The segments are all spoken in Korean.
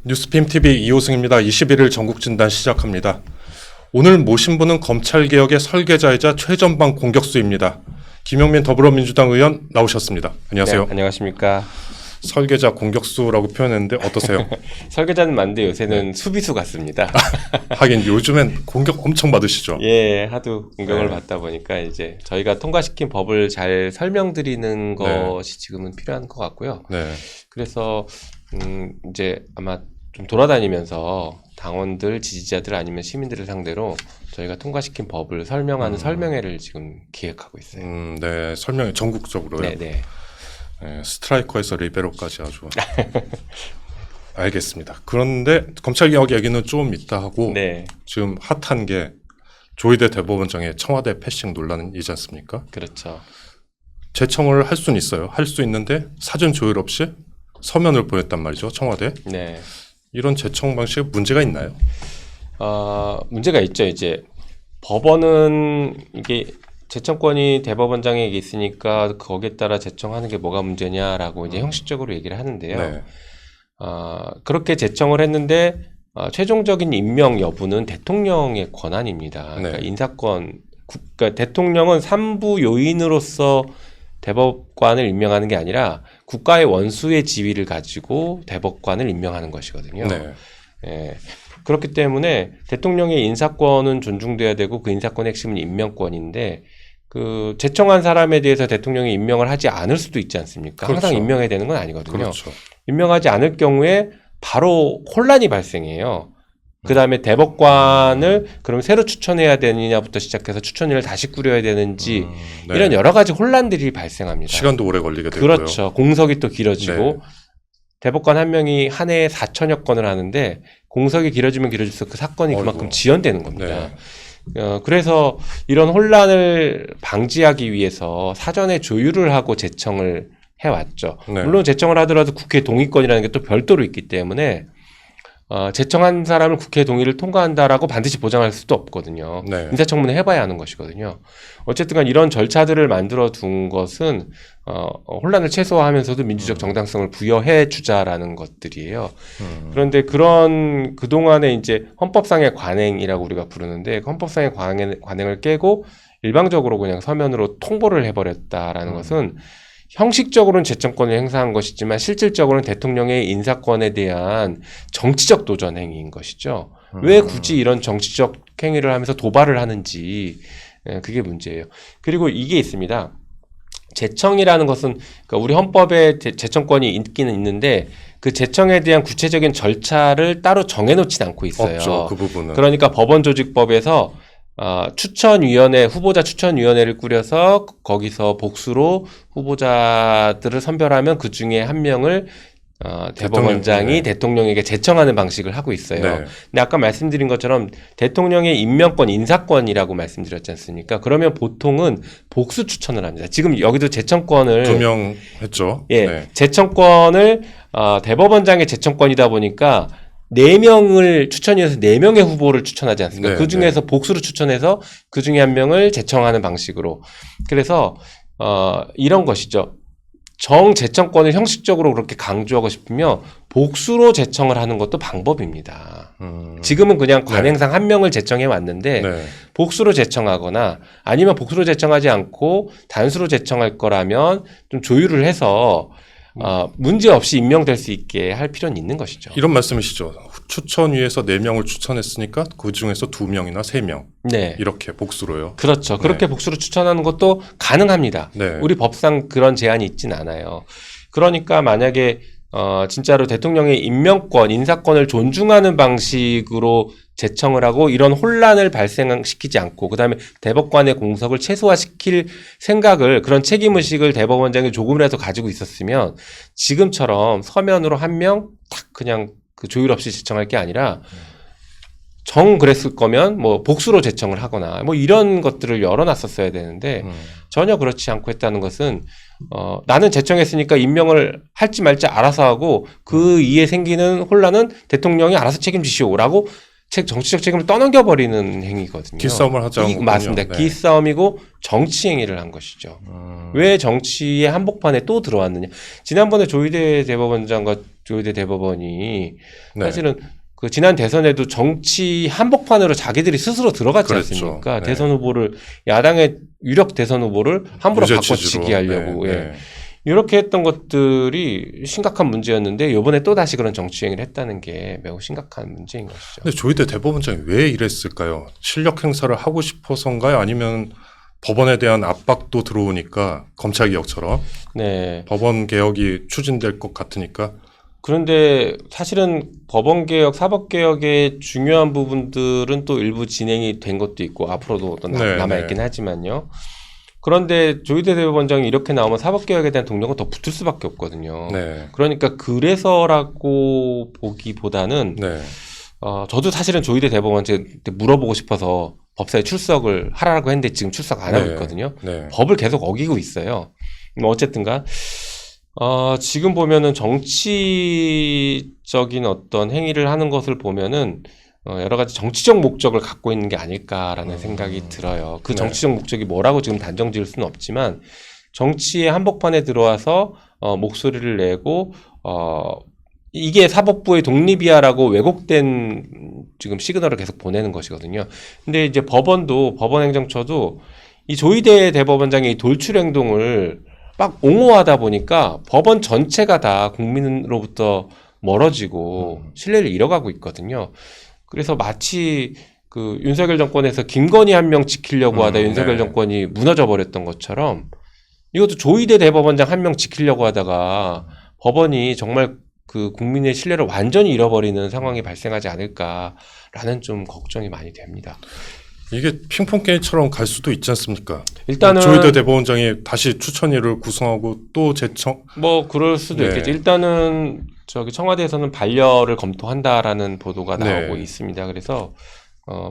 뉴스핌TV 이호승입니다. 21일 전국진단 시작합니다. 오늘 모신 분은 검찰개혁의 설계자이자 최전방 공격수입니다. 김용민 더불어민주당 의원 나오셨습니다. 안녕하세요. 네, 안녕하십니까. 설계자 공격수라고 표현했는데 어떠세요? 설계자는 맞는데 요새는 수비수 같습니다. 하긴 요즘엔 공격 엄청 받으시죠? 예, 하도 공격을 네. 받다 보니까 이제 저희가 통과시킨 법을 잘 설명드리는 것이 지금은 필요한 것 같고요. 네. 그래서 이제 아마 좀 돌아다니면서 당원들, 지지자들 아니면 시민들을 상대로 저희가 통과시킨 법을 설명하는 설명회를 지금 기획하고 있어요. 네. 설명이 전국적으로요. 네네. 네, 스트라이커에서 리베로까지 아주. 알겠습니다. 그런데 검찰개혁 얘기는 좀 이따 하고 네, 지금 핫한 게 조희대 대법원장의 청와대 패싱 논란이지 않습니까? 그렇죠. 재청을 할 수는 있어요. 할 수 있는데 사전 조율 없이 서면을 보냈단 말이죠. 청와대. 네. 이런 재청 방식에 문제가 있나요? 문제가 있죠. 이제 법원은 이게 재청권이 대법원장에게 있으니까 거기에 따라 재청하는 게 뭐가 문제냐라고 이제 형식적으로 얘기를 하는데요. 네. 그렇게 재청을 했는데 최종적인 임명 여부는 대통령의 권한입니다. 그러니까 네. 인사권, 그러니까 대통령은 삼부 요인으로서 대법관을 임명하는 게 아니라 국가의 원수의 지위를 가지고 대법관을 임명하는 것이거든요. 네. 예. 그렇기 때문에 대통령의 인사권은 존중돼야 되고 그 인사권의 핵심은 임명권인데 그 재청한 사람에 대해서 대통령이 임명을 하지 않을 수도 있지 않습니까? 그렇죠. 항상 임명해야 되는 건 아니거든요. 그렇죠. 임명하지 않을 경우에 바로 혼란이 발생해요. 그 다음에 대법관을 그럼 새로 추천해야 되느냐부터 시작해서 추천위를 다시 꾸려야 되는지 네. 이런 여러 가지 혼란들이 발생합니다. 시간도 오래 걸리게 되고요. 그렇죠. 공석이 또 길어지고 네. 대법관 한 명이 한 해에 4천여 건을 하는데 공석이 길어지면 길어질수록 그 사건이 그만큼 어이구. 지연되는 겁니다. 네. 그래서 이런 혼란을 방지하기 위해서 사전에 조율을 하고 재청을 해왔죠. 네. 물론 재청을 하더라도 국회 동의권이라는 게 또 별도로 있기 때문에 재청한 사람을 국회 동의를 통과한다라고 반드시 보장할 수도 없거든요. 네. 인사청문회 해봐야 하는 것이거든요. 어쨌든 간 이런 절차들을 만들어 둔 것은 혼란을 최소화하면서도 민주적 정당성을 부여해 주자라는 것들이에요. 그런데 그동안에 이제 헌법상의 관행이라고 우리가 부르는데 헌법상의 관행을 깨고 일방적으로 그냥 서면으로 통보를 해버렸다라는 것은 형식적으로는 재청권을 행사한 것이지만 실질적으로는 대통령의 인사권에 대한 정치적 도전 행위인 것이죠. 왜 굳이 이런 정치적 행위를 하면서 도발을 하는지 그게 문제예요. 그리고 이게 있습니다. 재청이라는 것은 그러니까 우리 헌법에 재청권이 있기는 있는데 그 재청에 대한 구체적인 절차를 따로 정해놓진 않고 있어요. 없죠. 그 부분은. 그러니까 법원조직법에서 추천위원회, 후보자 추천위원회를 꾸려서 거기서 복수로 후보자들을 선별하면 그 중에 한 명을 대법원장이 대통령에게 재청하는 방식을 하고 있어요. 네. 근데 아까 말씀드린 것처럼 대통령의 임명권, 인사권이라고 말씀드렸지 않습니까? 그러면 보통은 복수 추천을 합니다. 지금 여기도 재청권을 2명 했죠. 예, 네. 재청권을 대법원장의 재청권이다 보니까 4명을 추천위에서 4명의 후보를 추천하지 않습니까? 네, 그 중에서 복수로 추천해서 그 중에 한 명을 재청하는 방식으로. 그래서 이런 것이죠. 정재청권을 형식적으로 그렇게 강조하고 싶으면 복수로 재청을 하는 것도 방법입니다. 지금은 그냥 관행상 한 명을 재청해 왔는데 네. 복수로 재청하거나 아니면 복수로 재청하지 않고 단수로 재청할 거라면 좀 조율을 해서 문제 없이 임명될 수 있게 할 필요는 있는 것이죠. 이런 말씀이시죠. 추천위에서 4명을 추천했으니까 그 중에서 2명이나 3명 네. 이렇게 복수로요. 그렇죠. 그렇게 복수로 추천하는 것도 가능합니다. 네. 우리 법상 그런 제한이 있진 않아요. 그러니까 만약에 진짜로 대통령의 임명권, 인사권을 존중하는 방식으로 재청을 하고 이런 혼란을 발생시키지 않고 그다음에 대법관의 공석을 최소화시킬 생각을 그런 책임의식을 대법원장이 조금이라도 가지고 있었으면 지금처럼 서면으로 한 명 딱 그냥 그 조율 없이 재청할 게 아니라 그랬을 거면 뭐 복수로 재청을 하거나 뭐 이런 것들을 열어놨었어야 되는데 전혀 그렇지 않고 했다는 것은 나는 재청했으니까 임명을 할지 말지 알아서 하고 그 이에 생기는 혼란은 대통령이 알아서 책임지시오라고 정치적 책임을 떠넘겨버리는 행위거든요. 기싸움을 하자는 거군요. 맞습니다. 네. 기싸움이고 정치 행위를 한 것이죠. 왜 정치의 한복판에 또 들어왔느냐. 지난번에 조희대 대법원장과 조희대 대법원이 네. 사실은 그 지난 대선에도 정치 한복판으로 자기들이 스스로 들어갔지 그렇죠. 않습니까? 네. 대선 후보를 야당의 유력 대선 후보를 함부로 유죄 바꿔치기 취지로. 하려고 네, 예. 네. 이렇게 했던 것들이 심각한 문제였는데 이번에 또 다시 그런 정치 행위를 했다는 게 매우 심각한 문제인 것이죠. 근데 조희대 대법원장이 왜 이랬을까요? 실력 행사를 하고 싶어서인가요? 아니면 법원에 대한 압박도 들어오니까 검찰 개혁처럼 네. 법원 개혁이 추진될 것 같으니까. 그런데 사실은 법원 개혁, 사법 개혁의 중요한 부분들은 또 일부 진행이 된 것도 있고 앞으로도 또 네, 남아 있긴 하지만요. 그런데 조희대 대법원장이 이렇게 나오면 사법 개혁에 대한 동력은 더 붙을 수밖에 없거든요. 네. 그러니까 그래서라고 보기보다는 네. 저도 사실은 조희대 대법원장한테 물어보고 싶어서 법사에 출석을 하라고 했는데 지금 출석 안 하고 네. 있거든요. 네. 법을 계속 어기고 있어요. 뭐 어쨌든가 지금 보면은 정치적인 어떤 행위를 하는 것을 보면은 여러 가지 정치적 목적을 갖고 있는 게 아닐까라는 생각이 들어요. 그 네. 정치적 목적이 뭐라고 지금 단정 지을 수는 없지만 정치의 한복판에 들어와서 목소리를 내고 이게 사법부의 독립이야라고 왜곡된 지금 시그널을 계속 보내는 것이거든요. 근데 이제 법원행정처도 이 조희대 대법원장의 이 돌출 행동을 막 옹호하다 보니까 법원 전체가 다 국민으로부터 멀어지고 신뢰를 잃어가고 있거든요. 그래서 마치 그 윤석열 정권에서 김건희 한 명 지키려고 하다 윤석열 네. 정권이 무너져 버렸던 것처럼 이것도 조희대 대법원장 한 명 지키려고 하다가 법원이 정말 그 국민의 신뢰를 완전히 잃어버리는 상황이 발생하지 않을까라는 좀 걱정이 많이 됩니다. 이게 핑퐁 게임처럼 갈 수도 있지 않습니까? 일단은 조희대 대법원장이 다시 추천위를 구성하고 또 재청. 뭐 그럴 수도 네. 있겠죠. 일단은 청와대에서는 반려를 검토한다라는 보도가 네. 나오고 있습니다. 그래서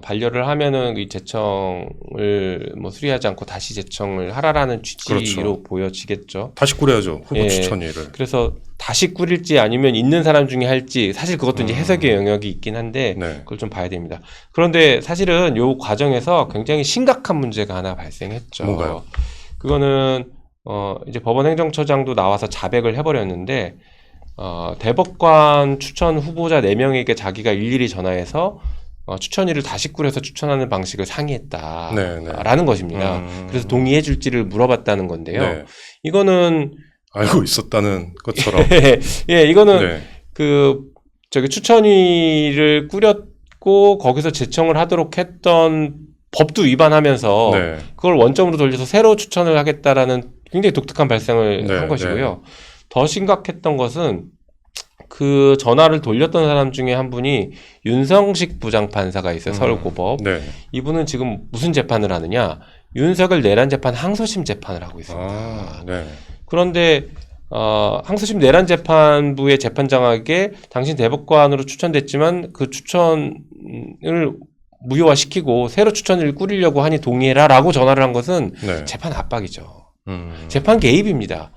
반려를 하면은 이 재청을 뭐 수리하지 않고 다시 재청을 하라라는 취지로 그렇죠. 보여지겠죠. 다시 꾸려야죠. 후보 예. 추천위를. 그래서 다시 꾸릴지 아니면 있는 사람 중에 할지 사실 그것도 이제 해석의 영역이 있긴 한데 네. 그걸 좀 봐야 됩니다. 그런데 사실은 요 과정에서 굉장히 심각한 문제가 하나 발생했죠. 뭔가요? 그거는 이제 법원행정처장도 나와서 자백을 해버렸는데 대법관 추천 후보자 4명에게 자기가 일일이 전화해서 추천위를 다시 꾸려서 추천하는 방식을 상의했다라는 네, 네. 것입니다. 그래서 동의해 줄지를 물어봤다는 건데요. 네. 이거는 알고 있었다는 것처럼. 예, 이거는 네. 추천위를 꾸렸고 거기서 재청을 하도록 했던 법도 위반하면서 네. 그걸 원점으로 돌려서 새로 추천을 하겠다라는 굉장히 독특한 발생을 네, 한 것이고요. 더 심각했던 것은 그 전화를 돌렸던 사람 중에 한 분이 윤성식 부장판사가 있어요. 서울고법. 네. 이분은 지금 무슨 재판을 하느냐. 윤석열 내란 재판 항소심 재판을 하고 있습니다. 아, 네. 그런데 항소심 내란 재판부의 재판장에게 당신 대법관으로 추천됐지만 그 추천을 무효화시키고 새로 추천을 꾸리려고 하니 동의해라라고 전화를 한 것은 네. 재판 압박이죠. 재판 개입입니다.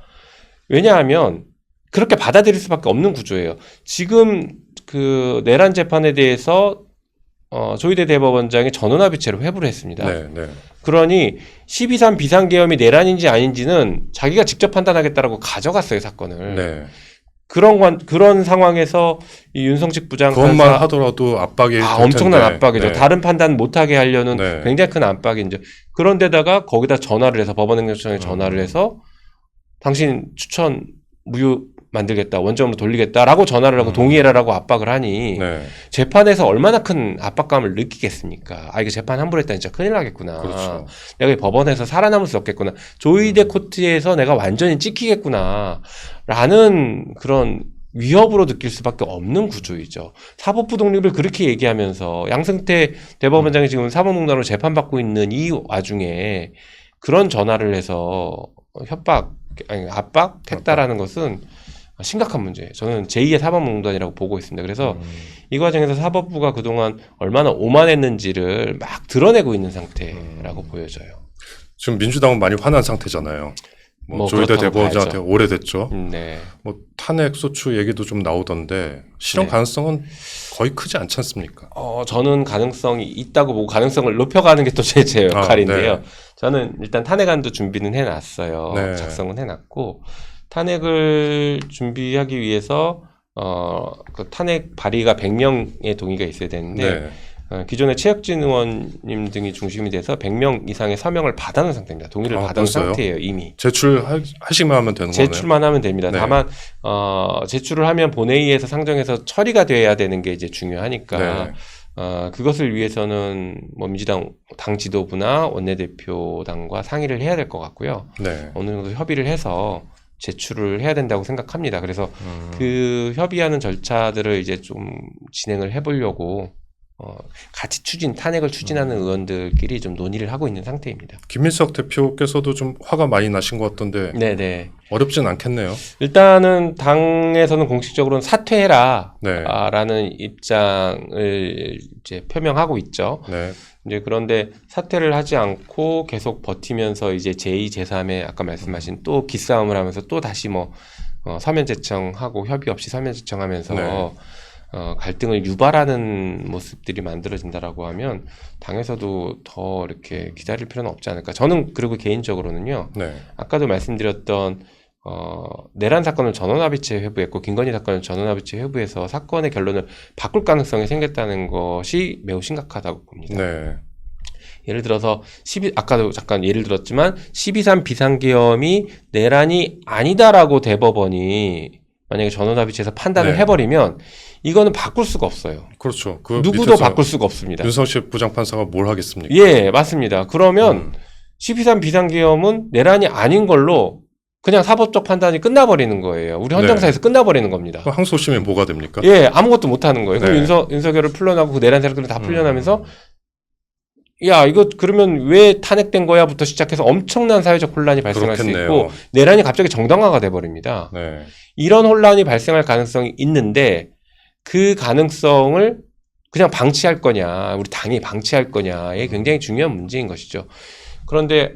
왜냐하면 그렇게 받아들일 수밖에 없는 구조예요. 지금 그 내란 재판에 대해서 조희대 대법원장이 전원합의체로 회부를 했습니다. 네. 네. 그러니 12.3 비상계엄이 내란인지 아닌지는 자기가 직접 판단하겠다라고 가져갔어요, 사건을. 네. 그런 상황에서 이 윤성식 부장판사 그것만 하더라도 압박이 될 엄청난 텐데. 압박이죠. 네. 다른 판단 못하게 하려는 네. 굉장히 큰 압박이죠. 그런데다가 거기다 전화를 해서 법원행정처장에 전화를 해서 당신 추천 무효 만들겠다, 원점으로 돌리겠다라고 전화를 하고 동의해라라고 압박을 하니 네. 재판에서 얼마나 큰 압박감을 느끼겠습니까? 이거 재판 함부로 했다 진짜 큰일 나겠구나. 그렇죠. 내가 이 법원에서 살아남을 수 없겠구나. 조희대 코트에서 내가 완전히 찍히겠구나. 라는 그런 위협으로 느낄 수밖에 없는 구조이죠. 사법부 독립을 그렇게 얘기하면서 양승태 대법원장이 지금 사법농단으로 재판받고 있는 이 와중에 그런 전화를 해서 압박했다라는 것은 심각한 문제예요. 저는 제2의 사법농단이라고 보고 있습니다. 그래서 이 과정에서 사법부가 그동안 얼마나 오만했는지를 막 드러내고 있는 상태라고 보여져요. 지금 민주당은 많이 화난 상태잖아요. 뭐 조희대 그렇다고 대법원장한테 봐야죠. 오래됐죠. 네. 뭐 탄핵 소추 얘기도 좀 나오던데 실현 네. 가능성은 거의 크지 않지 않습니까? 저는 가능성이 있다고 보고 가능성을 높여가는 게 또 제 역할인데요. 네. 저는 일단 탄핵안도 준비는 해놨어요. 네. 작성은 해놨고 탄핵을 준비하기 위해서 그 탄핵 발의가 100명의 동의가 있어야 되는데 네. 기존의 최혁진 의원님 등이 중심이 돼서 100명 이상의 서명을 받아놓은 상태입니다. 동의를 받아놓은 벌써요? 상태예요, 이미. 제출하시기만 하면 되는 거네요. 제출만 하면 됩니다. 네. 다만 제출을 하면 본회의에서 상정해서 처리가 돼야 되는 게 이제 중요하니까 네. 그것을 위해서는 뭐 민주당 당 지도부나 원내대표당과 상의를 해야 될 것 같고요. 네. 어느 정도 협의를 해서 제출을 해야 된다고 생각합니다. 그래서 그 협의하는 절차들을 이제 좀 진행을 해보려고 같이 탄핵을 추진하는 의원들끼리 좀 논의를 하고 있는 상태입니다. 김민석 대표께서도 좀 화가 많이 나신 것 같던데 네네. 어렵진 않겠네요. 일단은 당에서는 공식적으로는 사퇴해라 네. 라는 입장을 이제 표명하고 있죠. 네. 이제 그런데 사퇴를 하지 않고 계속 버티면서 이제 제2, 제3의 아까 말씀하신 또 기싸움을 하면서 또 다시 뭐 서면 제청하고 협의 없이 서면 제청하면서 네. 갈등을 유발하는 모습들이 만들어진다라고 하면 당에서도 더 이렇게 기다릴 필요는 없지 않을까. 저는 그리고 개인적으로는요. 네. 아까도 말씀드렸던 내란 사건을 전원합의체 회부했고 김건희 사건을 전원합의체 회부해서 사건의 결론을 바꿀 가능성이 생겼다는 것이 매우 심각하다고 봅니다. 네. 예를 들어서 아까도 잠깐 예를 들었지만 12.3 비상계엄이 내란이 아니다라고 대법원이 만약에 전원합의체에서 판단을 네. 해버리면 이거는 바꿀 수가 없어요. 그렇죠. 그 누구도 밑에서 바꿀 수가 없습니다. 윤석열 부장판사가 뭘 하겠습니까? 예, 맞습니다. 그러면 12.3 비상계엄은 내란이 아닌 걸로 그냥 사법적 판단이 끝나버리는 거예요. 우리 헌정사에서 끝나버리는 겁니다. 그 항소심이 뭐가 됩니까? 예, 아무것도 못하는 거예요. 그럼 네. 윤석열을 풀려나고 그 내란 세력들을 다 풀려나면서 야, 이거 그러면 왜 탄핵된 거야부터 시작해서 엄청난 사회적 혼란이 발생할 그렇겠네요. 수 있고 내란이 갑자기 정당화가 돼버립니다. 네. 이런 혼란이 발생할 가능성이 있는데 그 가능성을 그냥 방치할 거냐, 우리 당이 방치할 거냐에 굉장히 중요한 문제인 것이죠. 그런데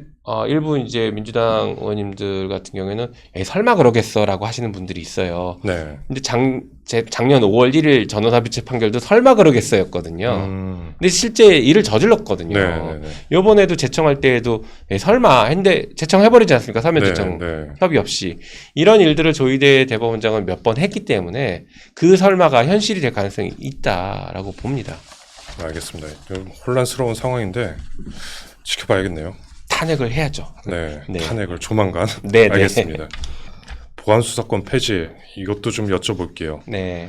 일부 이제 민주당 의원님들 같은 경우에는 설마 그러겠어라고 하시는 분들이 있어요. 네. 근데 작년 5월 1일 전원합의체 판결도 설마 그러겠어였거든요. 근데 실제 일을 저질렀거든요. 네. 이번에도 제청할 때에도 설마 했는데 제청해버리지 않습니까? 서면 네. 제청 네. 협의 없이. 이런 일들을 조희대 대법원장은 몇 번 했기 때문에 그 설마가 현실이 될 가능성이 있다라고 봅니다. 알겠습니다. 좀 혼란스러운 상황인데 지켜봐야겠네요. 탄핵을 해야죠. 네. 네. 탄핵을 조만간. 네, 알겠습니다. 보안수사권 폐지 이것도 좀 여쭤볼게요. 네.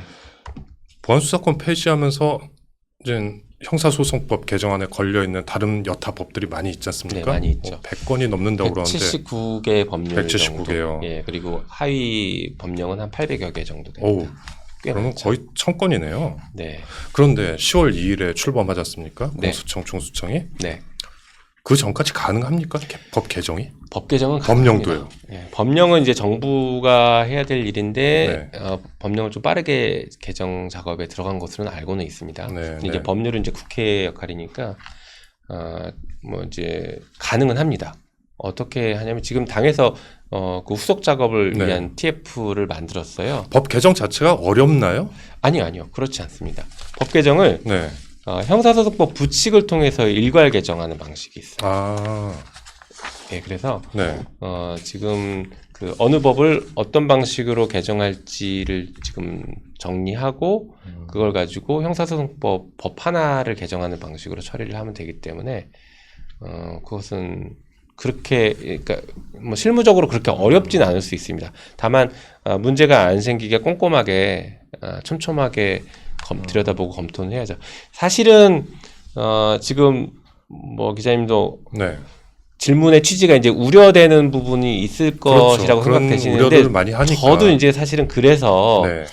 보안수사권 폐지하면서 이제 형사소송법 개정안에 걸려 있는 다른 여타 법들이 많이 있지 않습니까? 네, 많이 있죠. 100건이 넘는다고 그러는데 179개 법령 179개요. 예, 그리고 하위 법령은 한 800여 개 정도 됩니다. 어우, 꽤 그러면 많죠. 거의 1000건이네요. 네. 그런데 10월 2일에 출범하지 않습니까? 네. 공수청 총수청이 네. 그 전까지 가능합니까? 법 개정이? 법 개정은 법령도요. 예, 법령은 이제 정부가 해야 될 일인데 네. 법령을 좀 빠르게 개정 작업에 들어간 것으로는 알고는 있습니다. 네, 근데 이제 네. 법률은 이제 국회 역할이니까 뭐 이제 가능은 합니다. 어떻게 하냐면 지금 당에서 그 후속 작업을 네. 위한 TF를 만들었어요. 법 개정 자체가 어렵나요? 아니요, 그렇지 않습니다. 법 개정을 네. 형사소송법 부칙을 통해서 일괄 개정하는 방식이 있어요. 아, 예, 그래서 네. 지금 그 어느 법을 어떤 방식으로 개정할지를 지금 정리하고 그걸 가지고 형사소송법 법 하나를 개정하는 방식으로 처리를 하면 되기 때문에 그것은 그렇게 그러니까 뭐 실무적으로 그렇게 어렵진 않을 수 있습니다. 다만 문제가 안 생기게 꼼꼼하게 촘촘하게 들여다보고 검토는 해야죠. 사실은 지금 뭐 기자님도 네. 질문의 취지가 이제 우려되는 부분이 있을 것이라고 그런 생각되시는데 우려를 많이 하니까. 저도 이제 사실은 그래서 네.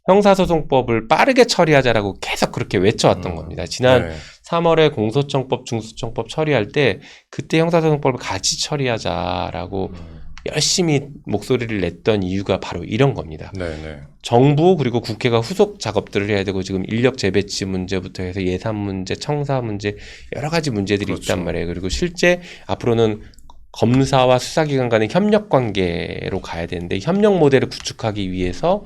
형사소송법을 빠르게 처리하자라고 계속 그렇게 외쳐왔던 겁니다. 지난 네. 3월에 공소청법, 중수청법 처리할 때 그때 형사소송법을 같이 처리하자라고 열심히 목소리를 냈던 이유가 바로 이런 겁니다. 네. 정부 그리고 국회가 후속 작업들을 해야 되고 지금 인력 재배치 문제부터 해서 예산 문제, 청사 문제 여러 가지 문제들이 그렇죠. 있단 말이에요. 그리고 실제 앞으로는 검사와 수사기관 간의 협력 관계로 가야 되는데 협력 모델을 구축하기 위해서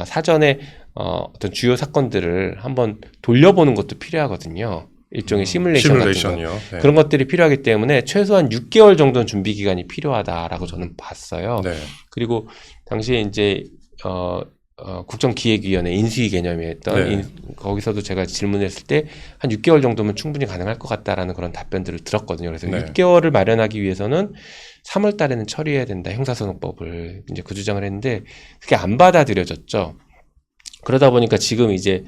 사전에 어떤 주요 사건들을 한번 돌려보는 것도 필요하거든요. 일종의 시뮬레이션 같은 거. 시뮬레이션이요. 네. 그런 것들이 필요하기 때문에 최소한 6개월 정도는 준비 기간이 필요하다라고 저는 봤어요. 네. 그리고 당시에 이제 국정기획위원회 인수위 개념에 했던 네. 거기서도 제가 질문했을 때 한 6개월 정도면 충분히 가능할 것 같다라는 그런 답변들을 들었거든요. 그래서 네. 6개월을 마련하기 위해서는 3월 달에는 처리해야 된다. 형사소송법을 이제 그 주장을 했는데 그게 안 받아들여졌죠. 그러다 보니까 지금 이제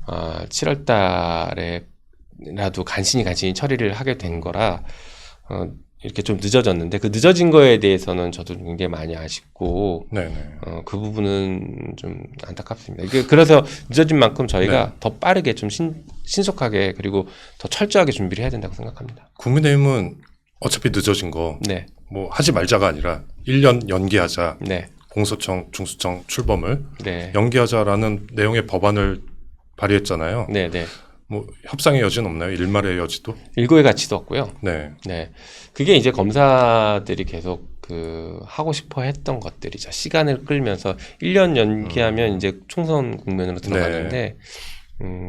7월 달에라도 간신히 처리를 하게 된 거라 이렇게 좀 늦어졌는데 그 늦어진 거에 대해서는 저도 굉장히 많이 아쉽고 네. 그 부분은 좀 안타깝습니다. 그래서 늦어진 만큼 저희가 네. 더 빠르게 좀 신속하게 그리고 더 철저하게 준비를 해야 된다고 생각합니다. 국민의힘은 어차피 늦어진 거 네, 뭐 하지 말자가 아니라 1년 연기하자. 네, 공소청, 중수청 출범을 네, 연기하자라는 내용의 법안을 발의했잖아요. 네, 네. 뭐 협상의 여지는 없나요? 일말의 여지도? 일고의 가치도 없고요. 네. 네, 그게 이제 검사들이 계속 하고 싶어 했던 것들이죠. 시간을 끌면서 1년 연기하면 이제 총선 국면으로 들어가는데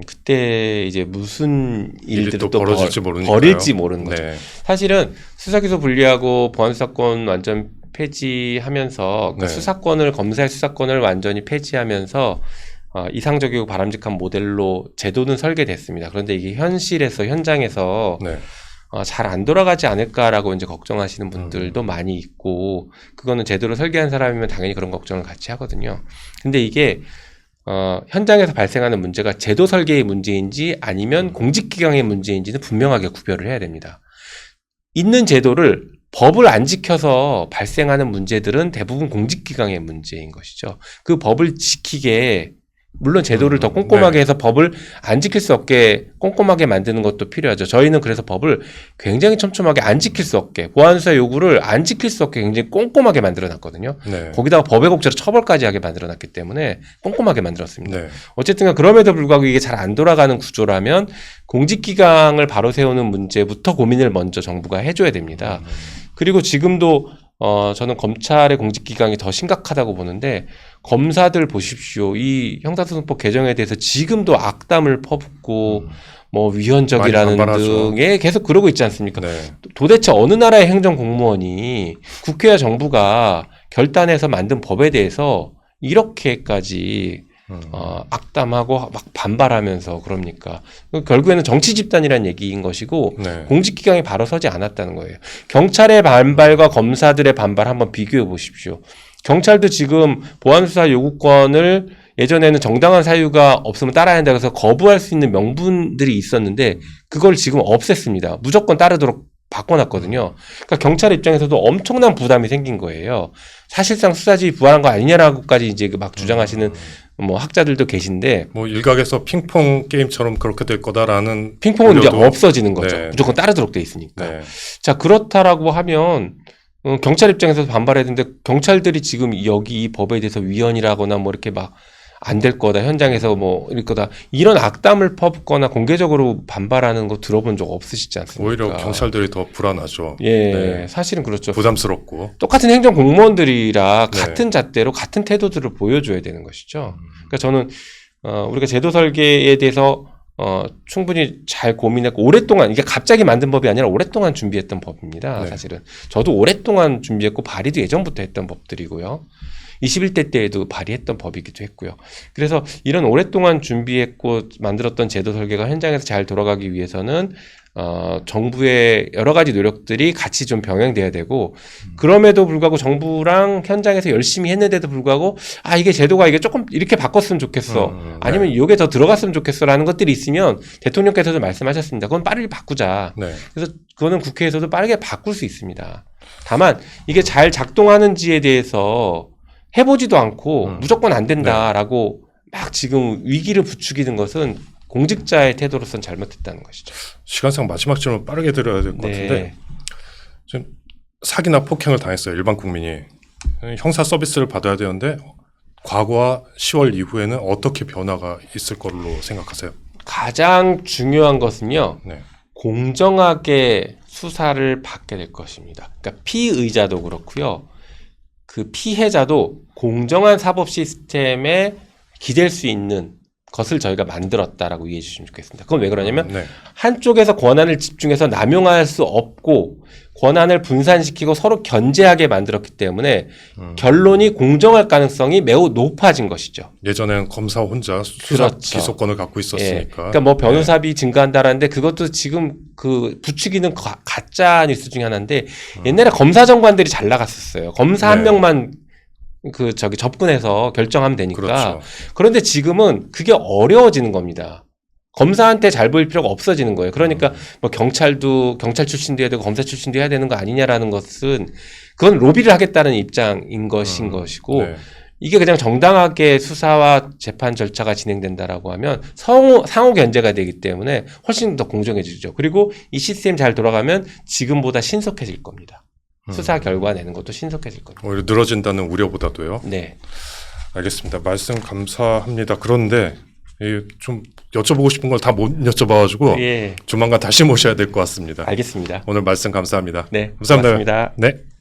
그때 이제 무슨 일들이 또 벌어질지 모르니까요. 벌일지 모르는 거죠. 네. 사실은 수사기소 분리하고 보안수사권 완전 폐지하면서 그 네. 수사권을 검사의 수사권을 완전히 폐지하면서 이상적이고 바람직한 모델로 제도는 설계됐습니다. 그런데 이게 현장에서 네. 잘 안 돌아가지 않을까라고 이제 걱정하시는 분들도 많이 있고 그거는 제대로 설계한 사람이면 당연히 그런 걱정을 같이 하거든요. 근데 이게 현장에서 발생하는 문제가 제도 설계의 문제인지 아니면 공직기강의 문제인지는 분명하게 구별을 해야 됩니다. 있는 제도를 법을 안 지켜서 발생하는 문제들은 대부분 공직기강의 문제인 것이죠. 그 법을 지키게 물론 제도를 더 꼼꼼하게 네. 해서 법을 안 지킬 수 없게 꼼꼼하게 만드는 것도 필요하죠. 저희는 그래서 법을 굉장히 촘촘하게 안 지킬 수 없게 보안수사 요구를 안 지킬 수 없게 굉장히 꼼꼼하게 만들어놨거든요. 네. 거기다가 법의 곡제로 처벌까지 하게 만들어놨기 때문에 꼼꼼하게 만들었습니다. 네. 어쨌든 그럼에도 불구하고 이게 잘 안 돌아가는 구조라면 공직기강을 바로 세우는 문제부터 고민을 먼저 정부가 해줘야 됩니다. 그리고 지금도 저는 검찰의 공직기강이 더 심각하다고 보는데 검사들 보십시오. 이 형사소송법 개정에 대해서 지금도 악담을 퍼붓고 뭐 위헌적이라는 많이 반발하죠. 등에 계속 그러고 있지 않습니까? 네. 도대체 어느 나라의 행정공무원이 국회와 정부가 결단해서 만든 법에 대해서 이렇게까지 악담하고 막 반발하면서 그럽니까? 결국에는 정치 집단이라는 얘기인 것이고 네. 공직기강이 바로 서지 않았다는 거예요. 경찰의 반발과 검사들의 반발 한번 비교해 보십시오. 경찰도 지금 보안수사 요구권을 예전에는 정당한 사유가 없으면 따라야 한다고 해서 거부할 수 있는 명분들이 있었는데 그걸 지금 없앴습니다. 무조건 따르도록 바꿔놨거든요. 그러니까 경찰 입장에서도 엄청난 부담이 생긴 거예요. 사실상 수사지 부활한 거 아니냐라고까지 이제 막 주장하시는 뭐 학자들도 계신데 뭐 일각에서 핑퐁 게임처럼 그렇게 될 거다라는 핑퐁은 이제 우려도- 없어지는 거죠. 네. 무조건 따르도록 돼 있으니까. 네. 자, 그렇다라고 하면 경찰 입장에서 반발해야 되는데 경찰들이 지금 여기 이 법에 대해서 위헌이라거나 뭐 이렇게 막 안 될 거다 현장에서 뭐 이럴 거다 이런 악담을 퍼붓거나 공개적으로 반발하는 거 들어본 적 없으시지 않습니까? 오히려 경찰들이 더 불안하죠. 예, 네. 사실은 그렇죠. 부담스럽고. 똑같은 행정 공무원들이라 네. 같은 잣대로 같은 태도들을 보여줘야 되는 것이죠. 그러니까 저는 우리가 제도 설계에 대해서 충분히 잘 고민했고 오랫동안 이게 갑자기 만든 법이 아니라 오랫동안 준비했던 법입니다. 네. 사실은 저도 오랫동안 준비했고 발의도 예전부터 했던 법들이고요. 21대 때에도 발의했던 법이기도 했고요. 그래서 이런 오랫동안 준비했고 만들었던 제도 설계가 현장에서 잘 돌아가기 위해서는 정부의 여러 가지 노력들이 같이 좀 병행돼야 되고 그럼에도 불구하고 정부랑 현장에서 열심히 했는데도 불구하고 이게 제도가 이게 조금 이렇게 바꿨으면 좋겠어. 아니면 이게 더 들어갔으면 좋겠어라는 것들이 있으면 대통령께서도 말씀하셨습니다. 그건 빠르게 바꾸자. 네. 그래서 그거는 국회에서도 빠르게 바꿀 수 있습니다. 다만 이게 잘 작동하는지에 대해서 해보지도 않고 무조건 안 된다라고 막 지금 위기를 부추기는 것은 공직자의 태도로서는 잘못했다는 것이죠. 시간상 마지막 질문 빠르게 드려야 될 것 같은데 지금 사기나 폭행을 당했어요. 일반 국민이. 형사 서비스를 받아야 되는데 과거와 10월 이후에는 어떻게 변화가 있을 걸로 생각하세요? 가장 중요한 것은요. 네. 공정하게 수사를 받게 될 것입니다. 그러니까 피의자도 그렇고요. 그 피해자도 공정한 사법 시스템에 기댈 수 있는 것을 저희가 만들었다라고 이해해 주시면 좋겠습니다. 그건 왜 그러냐면 네. 한쪽에서 권한을 집중해서 남용할 수 없고 권한을 분산시키고 서로 견제하게 만들었기 때문에 결론이 공정할 가능성이 매우 높아진 것이죠. 예전에는 검사 혼자 수사 그렇죠. 기소권을 갖고 예. 있었으니까. 그러니까 뭐 변호사비 증가한다라는데 그것도 지금 그 부추기는 가짜 뉴스 중에 하나인데 옛날에 검사 정관들이 잘 나갔었어요. 검사 한 네. 명만 그 저기 접근해서 결정하면 되니까. 그렇죠. 그런데 지금은 그게 어려워지는 겁니다. 검사한테 잘 보일 필요가 없어지는 거예요. 그러니까 뭐 경찰도 경찰 출신도 해야 되고 검사 출신도 해야 되는 거 아니냐라는 것은 그건 로비를 하겠다는 입장인 것인 것이고 네. 이게 그냥 정당하게 수사와 재판 절차가 진행된다라고 하면 상호 견제가 되기 때문에 훨씬 더 공정해지죠. 그리고 이 시스템 잘 돌아가면 지금보다 신속해질 겁니다. 수사 결과 내는 것도 신속해질 겁니다. 오히려 늘어진다는 우려보다도요. 네. 알겠습니다. 말씀 감사합니다. 그런데 좀 여쭤보고 싶은 걸 다 못 여쭤봐가지고 예. 조만간 다시 모셔야 될 것 같습니다. 알겠습니다. 오늘 말씀 감사합니다. 네. 감사합니다. 고맙습니다. 네.